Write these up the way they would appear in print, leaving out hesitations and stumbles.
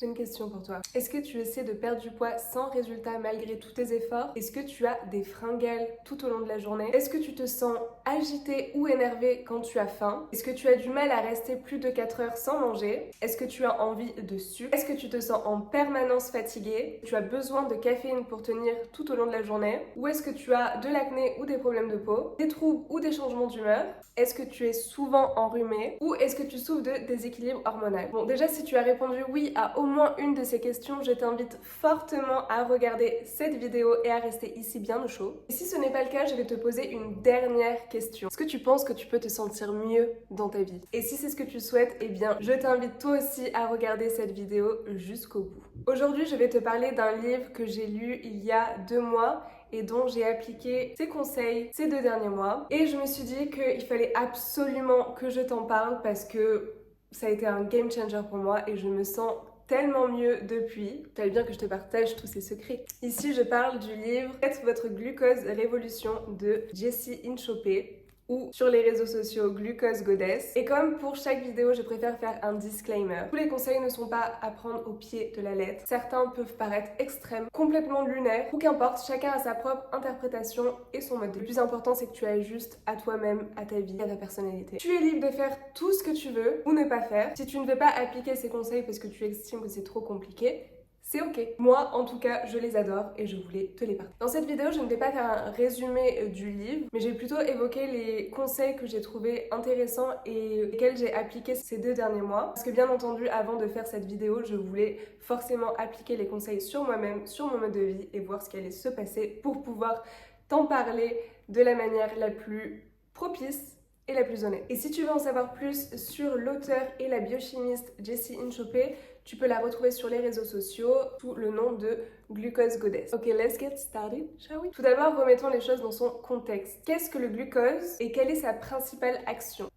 J'ai une question pour toi. Est-ce que tu essaies de perdre du poids sans résultat malgré tous tes efforts? Est-ce que tu as des fringales tout au long de la journée? Est-ce que tu te sens agité ou énervé quand tu as faim? Est-ce que tu as du mal à rester plus de 4 heures sans manger? Est-ce que tu as envie de sucre? Est-ce que tu te sens en permanence fatigué? Tu as besoin de caféine pour tenir tout au long de la journée? Ou est-ce que tu as de l'acné ou des problèmes de peau? Des troubles ou des changements d'humeur? Est-ce que tu es souvent enrhumé? Ou est-ce que tu souffres de déséquilibre hormonal? Bon, déjà, si tu as répondu oui à au moins une de ces questions, je t'invite fortement à regarder cette vidéo et à rester ici bien au chaud. Et si ce n'est pas le cas, je vais te poser une dernière question. Est-ce que tu penses que tu peux te sentir mieux dans ta vie? Et si c'est ce que tu souhaites, eh bien, je t'invite toi aussi à regarder cette vidéo jusqu'au bout. Aujourd'hui, je vais te parler d'un livre que j'ai lu il y a 2 mois et dont j'ai appliqué ces conseils ces 2 derniers mois. Et je me suis dit qu'il fallait absolument que je t'en parle parce que ça a été un game changer pour moi et je me sens tellement mieux depuis. Fallait bien que je te partage tous ces secrets. Ici, je parle du livre Faites votre glucose révolution de Jessie Inchauspé ou sur les réseaux sociaux Glucose Goddess. Et comme pour chaque vidéo, je préfère faire un disclaimer. Tous les conseils ne sont pas à prendre au pied de la lettre. Certains peuvent paraître extrêmes, complètement lunaires, ou qu'importe, chacun a sa propre interprétation et son mode de vie. Le plus important, c'est que tu ajustes à toi-même, à ta vie, à ta personnalité. Tu es libre de faire tout ce que tu veux ou ne pas faire. Si tu ne veux pas appliquer ces conseils parce que tu estimes que c'est trop compliqué, c'est ok. Moi, en tout cas, je les adore et je voulais te les partager. Dans cette vidéo, je ne vais pas faire un résumé du livre, mais j'ai plutôt évoqué les conseils que j'ai trouvés intéressants et lesquels j'ai appliqués ces 2 derniers mois. Parce que bien entendu, avant de faire cette vidéo, je voulais forcément appliquer les conseils sur moi-même, sur mon mode de vie et voir ce qui allait se passer pour pouvoir t'en parler de la manière la plus propice et la plus honnête. Et si tu veux en savoir plus sur l'auteur et la biochimiste Jessie Inchauspé, tu peux la retrouver sur les réseaux sociaux sous le nom de Glucose Goddess. Ok, let's get started, shall we? Tout d'abord, remettons les choses dans son contexte. Qu'est-ce que le glucose et quelle est sa principale action?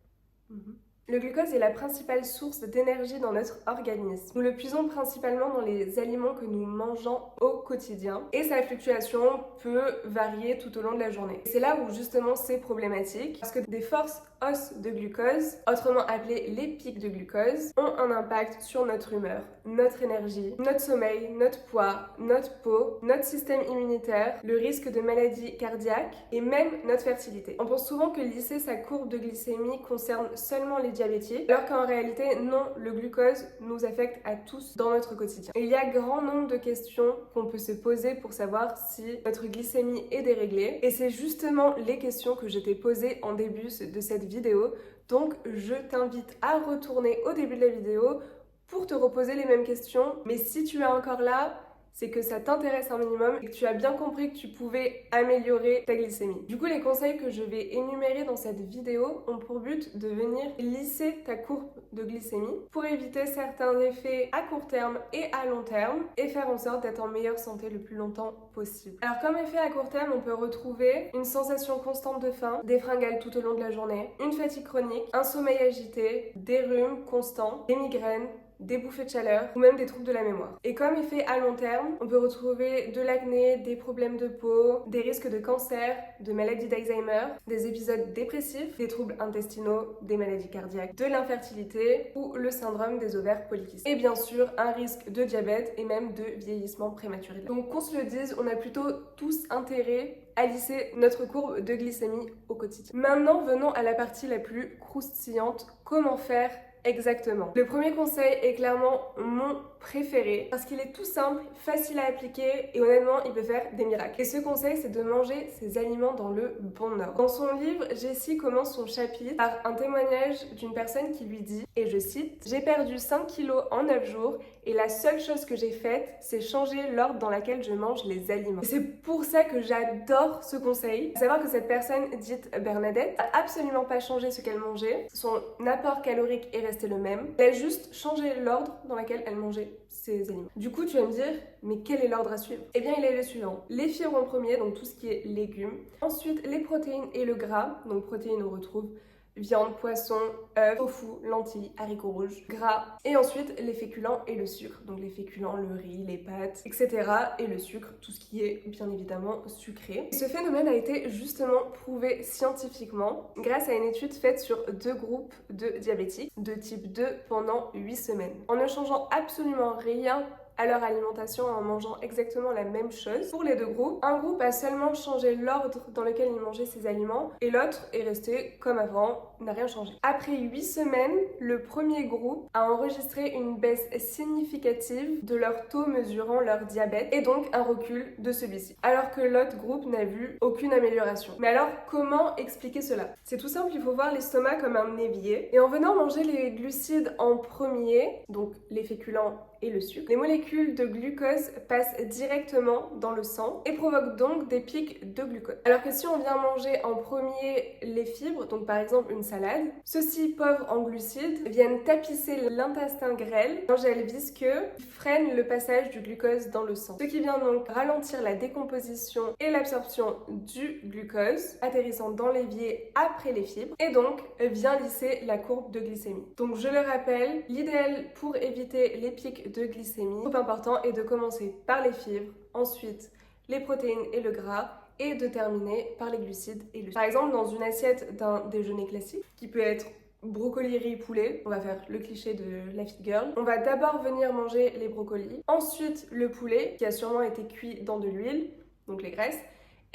Le glucose est la principale source d'énergie dans notre organisme. Nous le puisons principalement dans les aliments que nous mangeons au quotidien et sa fluctuation peut varier tout au long de la journée. C'est là où justement c'est problématique parce que des forces hausses de glucose, autrement appelées les pics de glucose, ont un impact sur notre humeur, notre énergie, notre sommeil, notre poids, notre peau, notre système immunitaire, le risque de maladie cardiaque et même notre fertilité. On pense souvent que lisser sa courbe de glycémie concerne seulement les diabétiques, alors qu'en réalité, non, le glucose nous affecte à tous dans notre quotidien. Et il y a grand nombre de questions qu'on peut se poser pour savoir si notre glycémie est déréglée, et c'est justement les questions que je t'ai posées en début de cette vidéo, donc je t'invite à retourner au début de la vidéo pour te reposer les mêmes questions, mais si tu es encore là, c'est que ça t'intéresse un minimum et que tu as bien compris que tu pouvais améliorer ta glycémie. Du coup, les conseils que je vais énumérer dans cette vidéo ont pour but de venir lisser ta courbe de glycémie pour éviter certains effets à court terme et à long terme et faire en sorte d'être en meilleure santé le plus longtemps possible. Alors, comme effet à court terme, on peut retrouver une sensation constante de faim, des fringales tout au long de la journée, une fatigue chronique, un sommeil agité, des rhumes constants, des migraines, des bouffées de chaleur ou même des troubles de la mémoire. Et comme effet à long terme, on peut retrouver de l'acné, des problèmes de peau, des risques de cancer, de maladies d'Alzheimer, des épisodes dépressifs, des troubles intestinaux, des maladies cardiaques, de l'infertilité ou le syndrome des ovaires polykystiques. Et bien sûr, un risque de diabète et même de vieillissement prématuré. Donc qu'on se le dise, on a plutôt tous intérêt à lisser notre courbe de glycémie au quotidien. Maintenant, venons à la partie la plus croustillante. Comment faire exactement? Le premier conseil est clairement mon préféré parce qu'il est tout simple, facile à appliquer et honnêtement, il peut faire des miracles. Et ce conseil, c'est de manger ses aliments dans le bon ordre. Dans son livre, Jessie commence son chapitre par un témoignage d'une personne qui lui dit, et je cite, « J'ai perdu 5 kilos en 9 jours et la seule chose que j'ai faite, c'est changer l'ordre dans lequel je mange les aliments. » Et c'est pour ça que j'adore ce conseil. À savoir que cette personne, dite Bernadette, n'a absolument pas changé ce qu'elle mangeait. Son apport calorique est resté le même. Elle a juste changé l'ordre dans lequel elle mangeait ses aliments. Du coup, tu vas me dire, mais quel est l'ordre à suivre? Eh bien, il est le suivant. Les fibres en premier, donc tout ce qui est légumes. Ensuite, les protéines et le gras. Donc protéines, on retrouve viande, poisson, œufs, tofu, lentilles, haricots rouges, gras. Et ensuite les féculents et le sucre. Donc les féculents, le riz, les pâtes, etc. Et le sucre, tout ce qui est bien évidemment sucré. Et ce phénomène a été justement prouvé scientifiquement grâce à une étude faite sur 2 groupes de diabétiques de type 2 pendant 8 semaines. En ne changeant absolument rien à leur alimentation en mangeant exactement la même chose. Pour les 2 groupes, un groupe a seulement changé l'ordre dans lequel il mangeait ses aliments et l'autre est resté comme avant, n'a rien changé. Après 8 semaines, le premier groupe a enregistré une baisse significative de leur taux mesurant leur diabète et donc un recul de celui-ci, alors que l'autre groupe n'a vu aucune amélioration. Mais alors, comment expliquer cela? C'est tout simple, il faut voir l'estomac comme un évier et en venant manger les glucides en premier, donc les féculents et le sucre, les molécules de glucose passent directement dans le sang et provoquent donc des pics de glucose. Alors que si on vient manger en premier les fibres, donc par exemple une salade, ceux-ci pauvres en glucides viennent tapisser l'intestin grêle d'un gel visqueux qui freine le passage du glucose dans le sang. Ce qui vient donc ralentir la décomposition et l'absorption du glucose atterrissant dans l'évier après les fibres et donc vient lisser la courbe de glycémie. Donc je le rappelle, l'idéal pour éviter les pics de glycémie, trop important, est de commencer par les fibres, ensuite les protéines et le gras, et de terminer par les glucides et le sucre. Par exemple, dans une assiette d'un déjeuner classique, qui peut être brocoli, riz, poulet, on va faire le cliché de la fit girl. On va d'abord venir manger les brocolis, ensuite le poulet, qui a sûrement été cuit dans de l'huile, donc les graisses,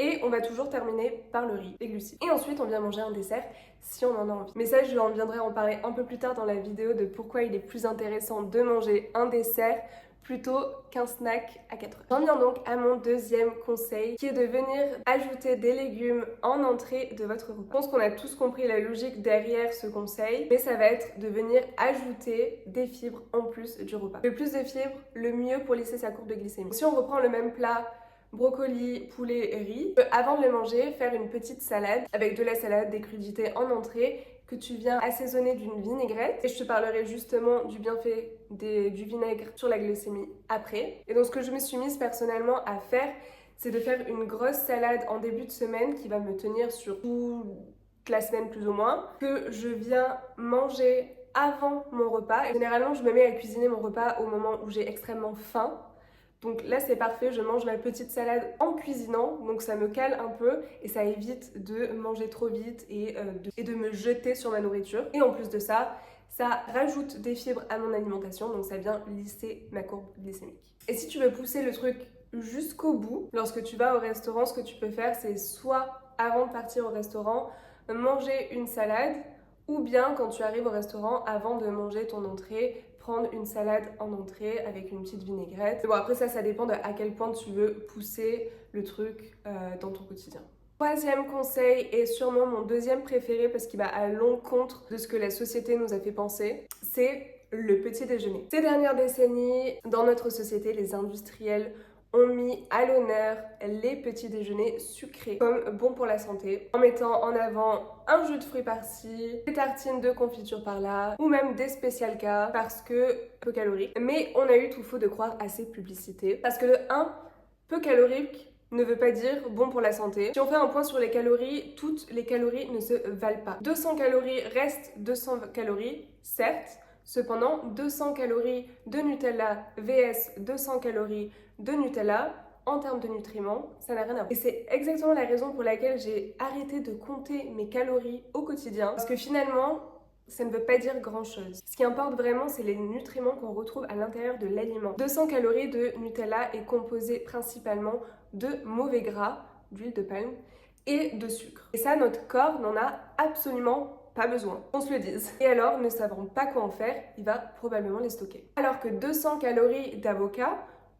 et on va toujours terminer par le riz, les glucides. Et ensuite, on vient manger un dessert si on en a envie. Mais ça, je viendrai en parler un peu plus tard dans la vidéo de pourquoi il est plus intéressant de manger un dessert plutôt qu'un snack à 4 heures. J'en viens donc à mon deuxième conseil qui est de venir ajouter des légumes en entrée de votre repas. Je pense qu'on a tous compris la logique derrière ce conseil, mais ça va être de venir ajouter des fibres en plus du repas. Le plus de fibres, le mieux pour lisser sa courbe de glycémie. Si on reprend le même plat, brocoli, poulet, riz, avant de le manger, faire une petite salade avec de la salade, des crudités en entrée que tu viens assaisonner d'une vinaigrette et je te parlerai justement du bienfait du vinaigre sur la glycémie après. Et donc ce que je me suis mise personnellement à faire, c'est de faire une grosse salade en début de semaine qui va me tenir sur toute la semaine plus ou moins, que je viens manger avant mon repas. Et généralement, je me mets à cuisiner mon repas au moment où j'ai extrêmement faim. Donc là c'est parfait, je mange ma petite salade en cuisinant, donc ça me cale un peu et ça évite de manger trop vite et de me jeter sur ma nourriture. Et en plus de ça, ça rajoute des fibres à mon alimentation, donc ça vient lisser ma courbe glycémique. Et si tu veux pousser le truc jusqu'au bout, lorsque tu vas au restaurant, ce que tu peux faire, c'est soit avant de partir au restaurant, manger une salade, ou bien quand tu arrives au restaurant, avant de manger ton entrée, prendre une salade en entrée avec une petite vinaigrette. Bon, après ça dépend de à quel point tu veux pousser le truc dans ton quotidien. Troisième conseil, et sûrement mon deuxième préféré parce qu'il va à l'encontre de ce que la société nous a fait penser, c'est le petit déjeuner. Ces dernières décennies, dans notre société, les industriels ont mis à l'honneur les petits déjeuners sucrés comme bons pour la santé, en mettant en avant un jus de fruits par-ci, des tartines de confiture par-là, ou même des spécial cas parce que peu caloriques. Mais on a eu tout faux de croire à ces publicités, parce que de 1, peu calorique ne veut pas dire bon pour la santé. Si on fait un point sur les calories, toutes les calories ne se valent pas. 200 calories restent 200 calories, certes. Cependant, 200 calories de Nutella vs 200 calories de Nutella, en termes de nutriments, ça n'a rien à voir. Et c'est exactement la raison pour laquelle j'ai arrêté de compter mes calories au quotidien. Parce que finalement, ça ne veut pas dire grand-chose. Ce qui importe vraiment, c'est les nutriments qu'on retrouve à l'intérieur de l'aliment. 200 calories de Nutella est composé principalement de mauvais gras, d'huile de palme et de sucre. Et ça, notre corps n'en a absolument pas besoin, on se le dise. Et alors, ne savant pas quoi en faire, il va probablement les stocker. Alors que 200 calories d'avocat,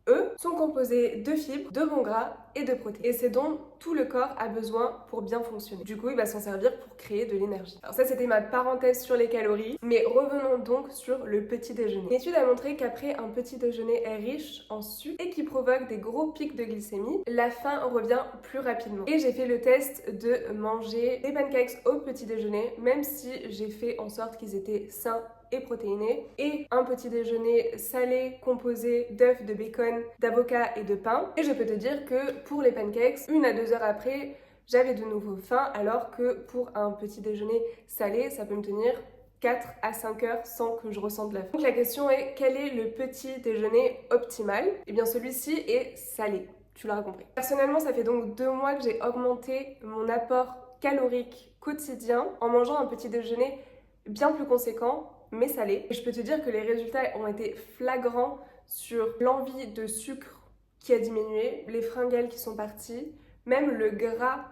eux, sont composés de fibres, de bons gras et de protéines. Et c'est dont tout le corps a besoin pour bien fonctionner. Du coup, il va s'en servir pour créer de l'énergie. Alors ça, c'était ma parenthèse sur les calories. Mais revenons donc sur le petit déjeuner. Une étude a montré qu'après un petit déjeuner riche en sucre et qui provoque des gros pics de glycémie, la faim revient plus rapidement. Et j'ai fait le test de manger des pancakes au petit déjeuner, même si j'ai fait en sorte qu'ils étaient sains et protéinés, et un petit déjeuner salé composé d'œufs, de bacon, d'avocat et de pain. Et je peux te dire que pour les pancakes, 1 à 2 heures après, j'avais de nouveau faim, alors que pour un petit déjeuner salé, ça peut me tenir 4 à 5 heures sans que je ressente la faim. Donc la question est, quel est le petit déjeuner optimal? Eh bien celui-ci est salé, tu l'auras compris. Personnellement, ça fait donc 2 mois que j'ai augmenté mon apport calorique quotidien en mangeant un petit déjeuner bien plus conséquent, mais salé. Et je peux te dire que les résultats ont été flagrants sur l'envie de sucre qui a diminué, les fringales qui sont parties, même le gras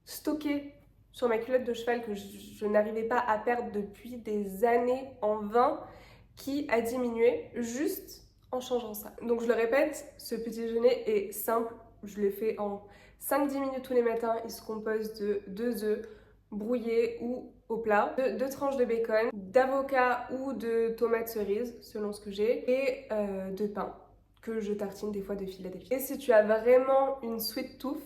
stocké sur ma culotte de cheval que je n'arrivais pas à perdre depuis des années en vain, qui a diminué juste en changeant ça. Donc je le répète, ce petit déjeuner est simple, je l'ai fait en 5-10 minutes tous les matins. Il se compose de 2 œufs brouillés ou au plat, 2 tranches de bacon, d'avocat ou de tomates cerises selon ce que j'ai, et de pain que je tartine des fois de Philadelphie. Et si tu as vraiment une sweet tooth,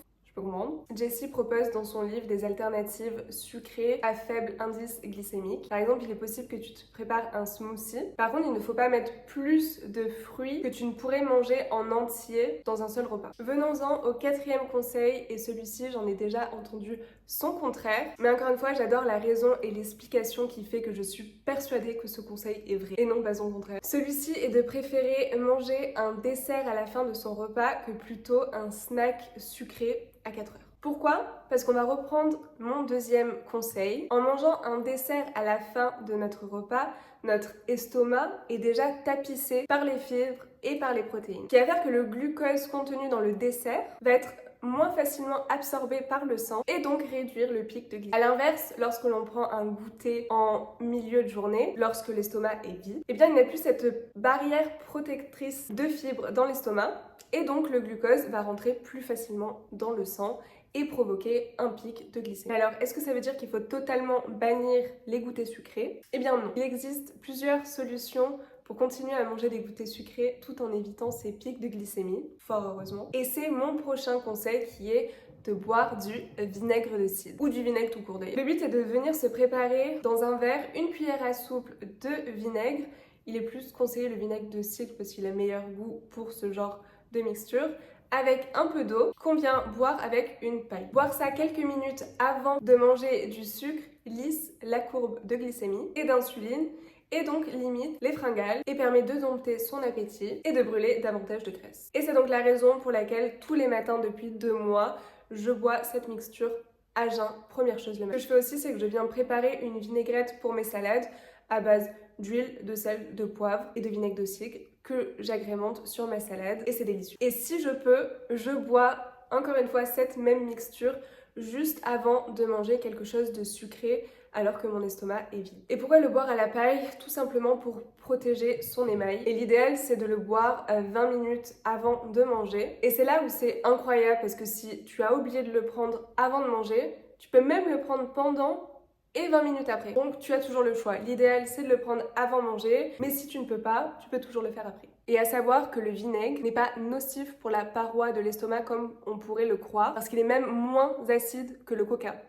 Jessie propose dans son livre des alternatives sucrées à faible indice glycémique. Par exemple, il est possible que tu te prépares un smoothie. Par contre, il ne faut pas mettre plus de fruits que tu ne pourrais manger en entier dans un seul repas. Venons-en au 4e conseil, et celui-ci, j'en ai déjà entendu son contraire. Mais encore une fois, j'adore la raison et l'explication qui fait que je suis persuadée que ce conseil est vrai et non pas son contraire. Celui-ci est de préférer manger un dessert à la fin de son repas que plutôt un snack sucré à 4 heures. Pourquoi? Parce qu'on va reprendre mon 2e conseil. En mangeant un dessert à la fin de notre repas, notre estomac est déjà tapissé par les fibres et par les protéines. Ce qui va faire que le glucose contenu dans le dessert va être moins facilement absorbé par le sang et donc réduire le pic de glycémie. A l'inverse, lorsque l'on prend un goûter en milieu de journée, lorsque l'estomac est vide, eh bien il n'y a plus cette barrière protectrice de fibres dans l'estomac et donc le glucose va rentrer plus facilement dans le sang et provoquer un pic de glycémie. Alors, est-ce que ça veut dire qu'il faut totalement bannir les goûters sucrés? Eh bien non. Il existe plusieurs solutions pour continuer à manger des goûters sucrés tout en évitant ces pics de glycémie, fort heureusement. Et c'est mon prochain conseil qui est de boire du vinaigre de cidre ou du vinaigre tout court d'ailleurs. Le but est de venir se préparer dans un verre une cuillère à soupe de vinaigre. Il est plus conseillé le vinaigre de cidre parce qu'il a meilleur goût pour ce genre de mixture, avec un peu d'eau qu'on vient boire avec une paille. Boire ça quelques minutes avant de manger du sucre lisse la courbe de glycémie et d'insuline et donc limite les fringales et permet de dompter son appétit et de brûler davantage de graisse. Et c'est donc la raison pour laquelle tous les matins depuis 2 mois, je bois cette mixture à jeun, première chose le matin. Ce que je fais aussi, c'est que je viens préparer une vinaigrette pour mes salades à base d'huile, de sel, de poivre et de vinaigre de cidre que j'agrémente sur ma salade et c'est délicieux. Et si je peux, je bois encore une fois cette même mixture juste avant de manger quelque chose de sucré alors que mon estomac est vide. Et pourquoi le boire à la paille? Tout simplement pour protéger son émail. Et l'idéal, c'est de le boire 20 minutes avant de manger. Et c'est là où c'est incroyable parce que si tu as oublié de le prendre avant de manger, tu peux même le prendre pendant et 20 minutes après. Donc tu as toujours le choix. L'idéal, c'est de le prendre avant manger, mais si tu ne peux pas, tu peux toujours le faire après. Et à savoir que le vinaigre n'est pas nocif pour la paroi de l'estomac comme on pourrait le croire, parce qu'il est même moins acide que le coca.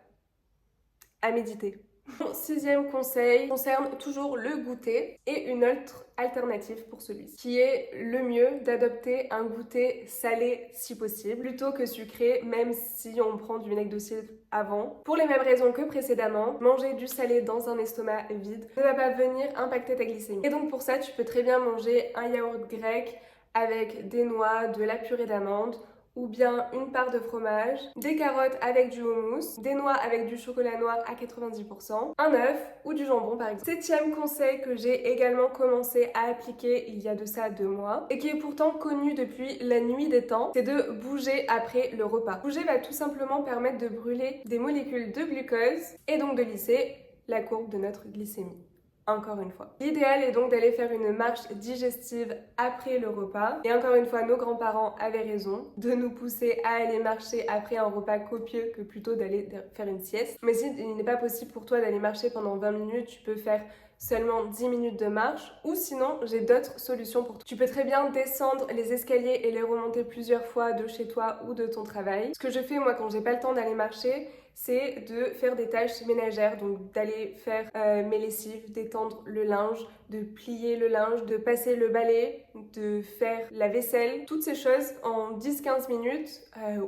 À méditer. Mon 6e conseil concerne toujours le goûter et une autre alternative pour celui-ci, qui est le mieux d'adopter un goûter salé si possible, plutôt que sucré, même si on prend du vinaigre de cidre avant. Pour les mêmes raisons que précédemment, manger du salé dans un estomac vide ne va pas venir impacter ta glycémie. Et donc pour ça, tu peux très bien manger un yaourt grec avec des noix, de la purée d'amande, ou bien une part de fromage, des carottes avec du houmous, des noix avec du chocolat noir à 90%, un œuf ou du jambon par exemple. 7e conseil que j'ai également commencé à appliquer il y a de ça 2 mois et qui est pourtant connu depuis la nuit des temps, c'est de bouger après le repas. Bouger va tout simplement permettre de brûler des molécules de glucose et donc de lisser la courbe de notre glycémie. Encore une fois. L'idéal est donc d'aller faire une marche digestive après le repas. Et encore une fois, nos grands-parents avaient raison de nous pousser à aller marcher après un repas copieux que plutôt d'aller faire une sieste. Mais si il n'est pas possible pour toi d'aller marcher pendant 20 minutes, tu peux faire seulement 10 minutes de marche ou sinon j'ai d'autres solutions pour toi. Tu peux très bien descendre les escaliers et les remonter plusieurs fois de chez toi ou de ton travail. Ce que je fais moi quand j'ai pas le temps d'aller marcher, c'est de faire des tâches ménagères, donc d'aller faire mes lessives, d'étendre le linge, de plier le linge, de passer le balai, de faire la vaisselle, toutes ces choses en 10-15 minutes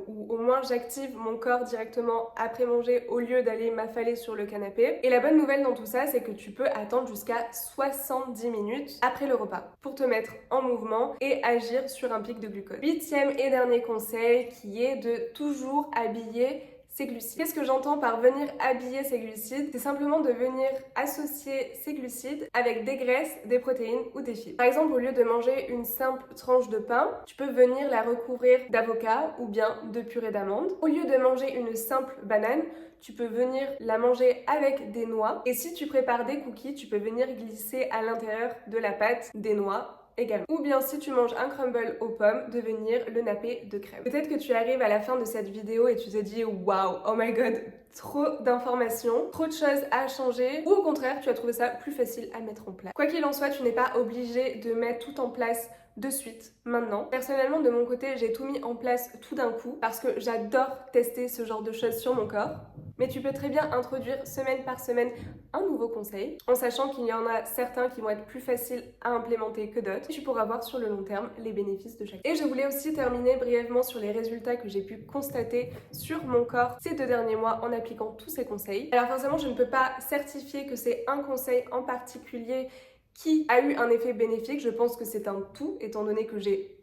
où au moins j'active mon corps directement après manger au lieu d'aller m'affaler sur le canapé. Et la bonne nouvelle dans tout ça, c'est que tu peux attendre jusqu'à 70 minutes après le repas pour te mettre en mouvement et agir sur un pic de glucose. 8e et dernier conseil qui est de toujours habiller ses glucides. Qu'est-ce que j'entends par venir habiller ses glucides? C'est simplement de venir associer ses glucides avec des graisses, des protéines ou des fibres. Par exemple, au lieu de manger une simple tranche de pain, tu peux venir la recouvrir d'avocat ou bien de purée d'amandes. Au lieu de manger une simple banane, tu peux venir la manger avec des noix. Et si tu prépares des cookies, tu peux venir glisser à l'intérieur de la pâte des noix également. Ou bien si tu manges un crumble aux pommes, de venir le napper de crème. Peut-être que tu arrives à la fin de cette vidéo et tu te dis waouh, oh my god, trop d'informations, trop de choses à changer, ou au contraire, tu as trouvé ça plus facile à mettre en place. Quoi qu'il en soit, tu n'es pas obligé de mettre tout en place de suite, maintenant. Personnellement, de mon côté, j'ai tout mis en place tout d'un coup parce que j'adore tester ce genre de choses sur mon corps. Mais tu peux très bien introduire semaine par semaine un nouveau conseil, en sachant qu'il y en a certains qui vont être plus faciles à implémenter que d'autres. Tu pourras voir sur le long terme les bénéfices de chaque. Et je voulais aussi terminer brièvement sur les résultats que j'ai pu constater sur mon corps ces 2 derniers mois en appliquant tous ces conseils. Alors forcément, je ne peux pas certifier que c'est un conseil en particulier qui a eu un effet bénéfique. Je pense que c'est un tout, étant donné que j'ai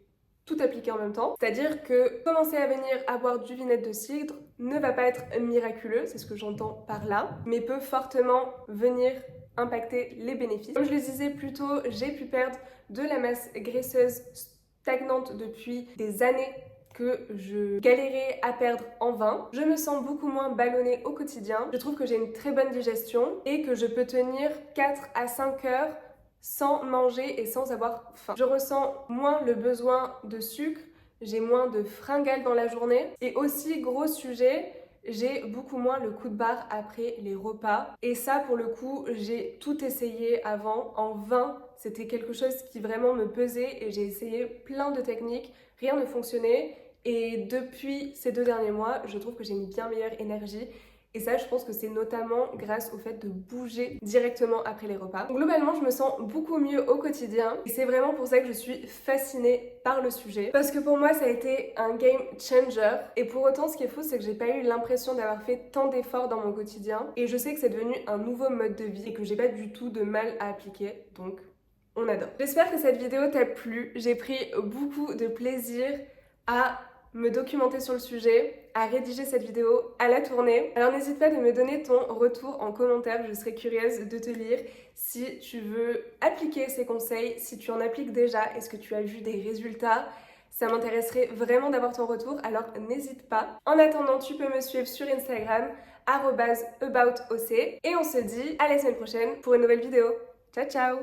tout appliqué en même temps. C'est-à-dire que commencer à venir à boire du vinaigre de cidre ne va pas être miraculeux, c'est ce que j'entends par là, mais peut fortement venir impacter les bénéfices. Comme je le disais plus tôt, j'ai pu perdre de la masse graisseuse stagnante depuis des années que je galérais à perdre en vain. Je me sens beaucoup moins ballonnée au quotidien. Je trouve que j'ai une très bonne digestion et que je peux tenir 4 à 5 heures sans manger et sans avoir faim. Je ressens moins le besoin de sucre, j'ai moins de fringales dans la journée et aussi, gros sujet, j'ai beaucoup moins le coup de barre après les repas. Et ça, pour le coup, j'ai tout essayé avant, en vain. C'était quelque chose qui vraiment me pesait et j'ai essayé plein de techniques, rien ne fonctionnait. Et depuis ces 2 derniers mois, je trouve que j'ai une bien meilleure énergie. Et ça, je pense que c'est notamment grâce au fait de bouger directement après les repas. Globalement, je me sens beaucoup mieux au quotidien. Et c'est vraiment pour ça que je suis fascinée par le sujet. Parce que pour moi, ça a été un game changer. Et pour autant, ce qui est fou, c'est que j'ai pas eu l'impression d'avoir fait tant d'efforts dans mon quotidien. Et je sais que c'est devenu un nouveau mode de vie et que j'ai pas du tout de mal à appliquer. Donc, on adore. J'espère que cette vidéo t'a plu. J'ai pris beaucoup de plaisir à me documenter sur le sujet, à rédiger cette vidéo, à la tourner. Alors n'hésite pas de me donner ton retour en commentaire, je serais curieuse de te lire si tu veux appliquer ces conseils, si tu en appliques déjà, est-ce que tu as vu des résultats? Ça m'intéresserait vraiment d'avoir ton retour, alors n'hésite pas. En attendant, tu peux me suivre sur Instagram, @aboutoc, et on se dit à la semaine prochaine pour une nouvelle vidéo. Ciao ciao!